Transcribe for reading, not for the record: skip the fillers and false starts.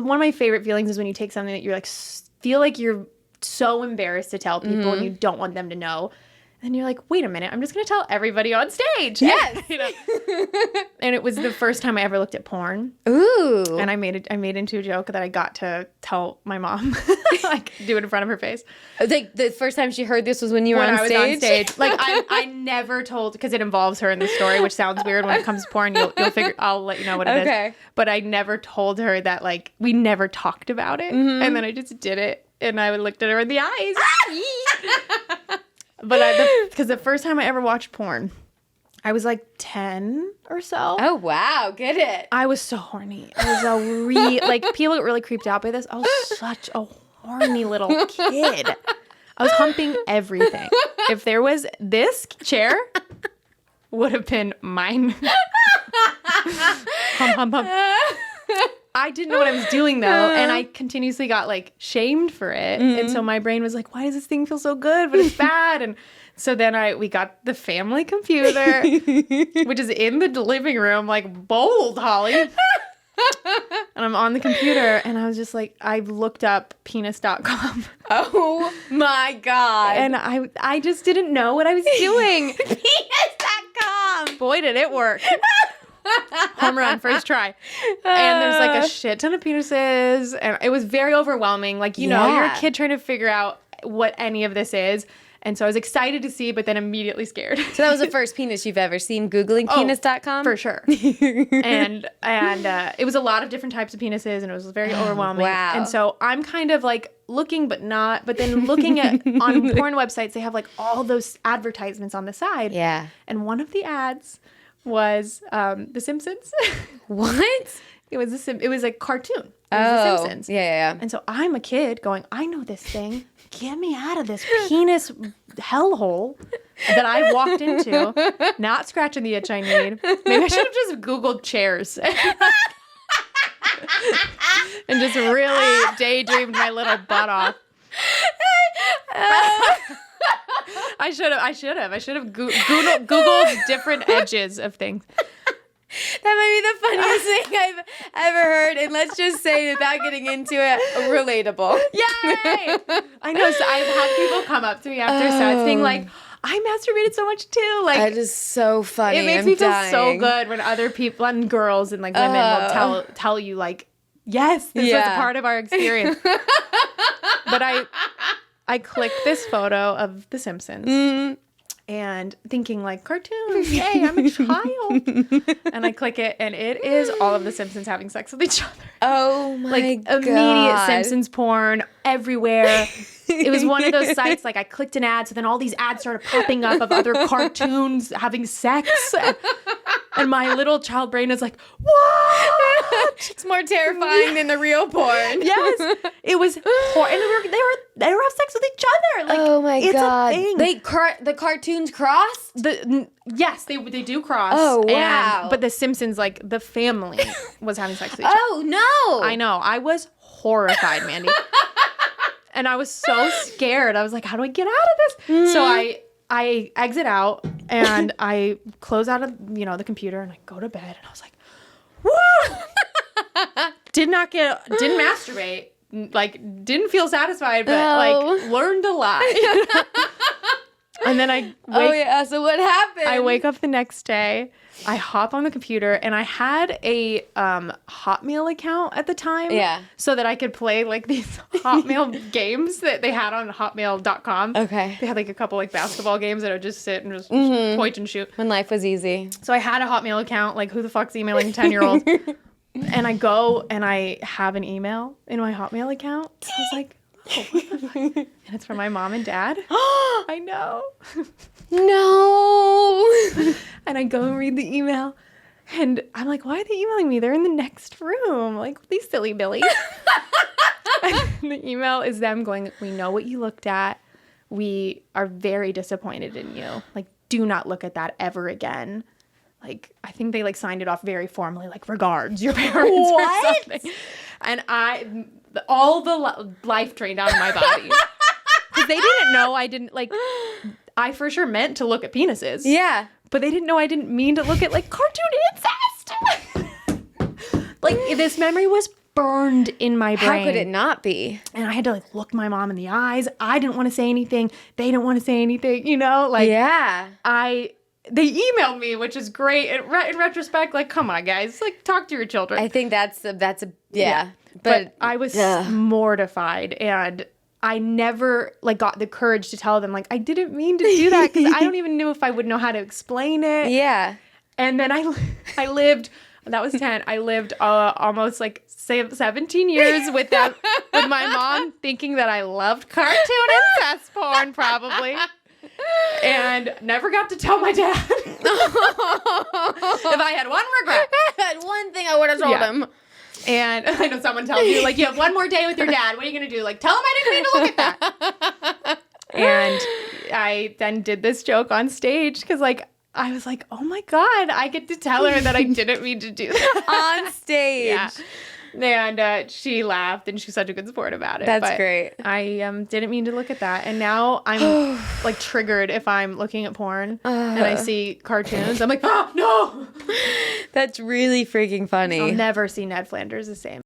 one of my favorite feelings is when you take something that you're like, feel like you're so embarrassed to tell people and you don't want them to know. And you're like, wait a minute, I'm just going to tell everybody on stage. Yes. You know? And it was the first time I ever looked at porn. Ooh. And I made into a joke that I got to tell my mom, like do it in front of her face. Like the first time she heard this was when you were on stage? I was on stage. Like I never told, because it involves her in the story, which sounds weird when it comes to porn. You'll figure, I'll let you know what it is. But I never told her that, like, we never talked about it. Mm-hmm. And then I just did it. And I looked at her in the eyes. But because the first time I ever watched porn, I was like 10 or so. Oh, wow. Get it. I was so horny. I was like, people get really creeped out by this. I was such a horny little kid. I was humping everything. If there was this chair, would have been mine. Hump. I didn't know what I was doing, though, and I continuously got, like, shamed for it. Mm-hmm. And so my brain was like, why does this thing feel so good, but it's bad? And so then we got the family computer, which is in the living room, like, bold, Holly. And I'm on the computer, and I was just like, I looked up penis.com. Oh, my God. And I just didn't know what I was doing. Penis.com. Boy, did it work. Home run, first try. And there's like a shit ton of penises, and it was very overwhelming. Like, you know, you're a kid trying to figure out what any of this is. And so I was excited to see, but then immediately scared. So that was the first penis you've ever seen, Googling penis.com? For sure. and it was a lot of different types of penises, and it was very overwhelming. Wow. And so I'm kind of like looking, but then looking at on porn websites, they have like all those advertisements on the side. Yeah. And one of the ads was The Simpsons. What? It was a cartoon. It was The Simpsons. Yeah. And so I'm a kid going, I know this thing. Get me out of this penis hellhole that I walked into. Not scratching the itch I need. Maybe I should have just Googled chairs. And just really daydreamed my little butt off. I should have Googled different edges of things. That might be the funniest thing I've ever heard. And let's just say, without getting into it, relatable. Yay! I know. So I've had people come up to me after sets being like, I masturbated so much too. Like, that is so funny. It makes me feel so good when other people and girls and like women will tell you like, yes, this was a part of our experience. But I clicked this photo of The Simpsons and thinking like, cartoons, yay, I'm a child. And I click it, and it is all of The Simpsons having sex with each other. Oh my God. Immediate Simpsons porn everywhere. It was one of those sites, like I clicked an ad, so then all these ads started popping up of other cartoons having sex. And my little child brain is like, what? It's more terrifying than the real porn. Yes. It was horrible. And they were have sex with each other. Like, oh my God. It's a thing. The cartoons cross? Yes, they do cross. Oh, wow. But the Simpsons, like, the family was having sex with each other. Oh, no. I know. I was horrified, Mandy. And I was so scared. I was like, how do I get out of this? So I exit out, and I close out of, the computer, and I go to bed, and I was like, woo! Didn't masturbate, like, didn't feel satisfied, but like, learned a lot. And then so what happened? I wake up the next day, I hop on the computer, and I had a Hotmail account at the time. Yeah. So that I could play like these Hotmail games that they had on hotmail.com. Okay. They had like a couple like basketball games that I would just sit and just point and shoot. When life was easy. So I had a Hotmail account, like who the fuck's emailing a 10-year-old? And I go and I have an email in my Hotmail account. I was like, oh, what the fuck? And it's from my mom and dad. I know. No. And I go and read the email, and I'm like, why are they emailing me? They're in the next room. Like, these silly billies. And the email is them going, we know what you looked at. We are very disappointed in you. Like, do not look at that ever again. Like, I think they like signed it off very formally, like, regards, your parents or something. And all the life drained out of my body. Because they didn't know I didn't, like, I for sure meant to look at penises. Yeah. But they didn't know I didn't mean to look at, like, cartoon incest. Like, this memory was burned in my brain. How could it not be? And I had to like look my mom in the eyes. I didn't want to say anything. They didn't want to say anything, like Yeah. they emailed me, which is great. In retrospect, like, come on, guys, like, talk to your children. I think that's a yeah. But I was mortified, and I never like got the courage to tell them like I didn't mean to do that, because I don't even know if I would know how to explain it. Yeah. And then I lived. That was 10. I lived almost like 17 years with my mom, thinking that I loved cartoon incest porn, probably. And never got to tell my dad. If I had one regret. Had one thing I would have told him. And I know someone tells you, like, you have one more day with your dad. What are you going to do? Like, tell him I didn't mean to look at that. And I then did this joke on stage because, like, I was like, oh, my God, I get to tell her that I didn't mean to do that. On stage. Yeah. And she laughed, and she's such a good sport about it. That's great. I didn't mean to look at that. And now I'm, like, triggered if I'm looking at porn and I see cartoons. I'm like, oh, no. That's really freaking funny. I'll never see Ned Flanders the same.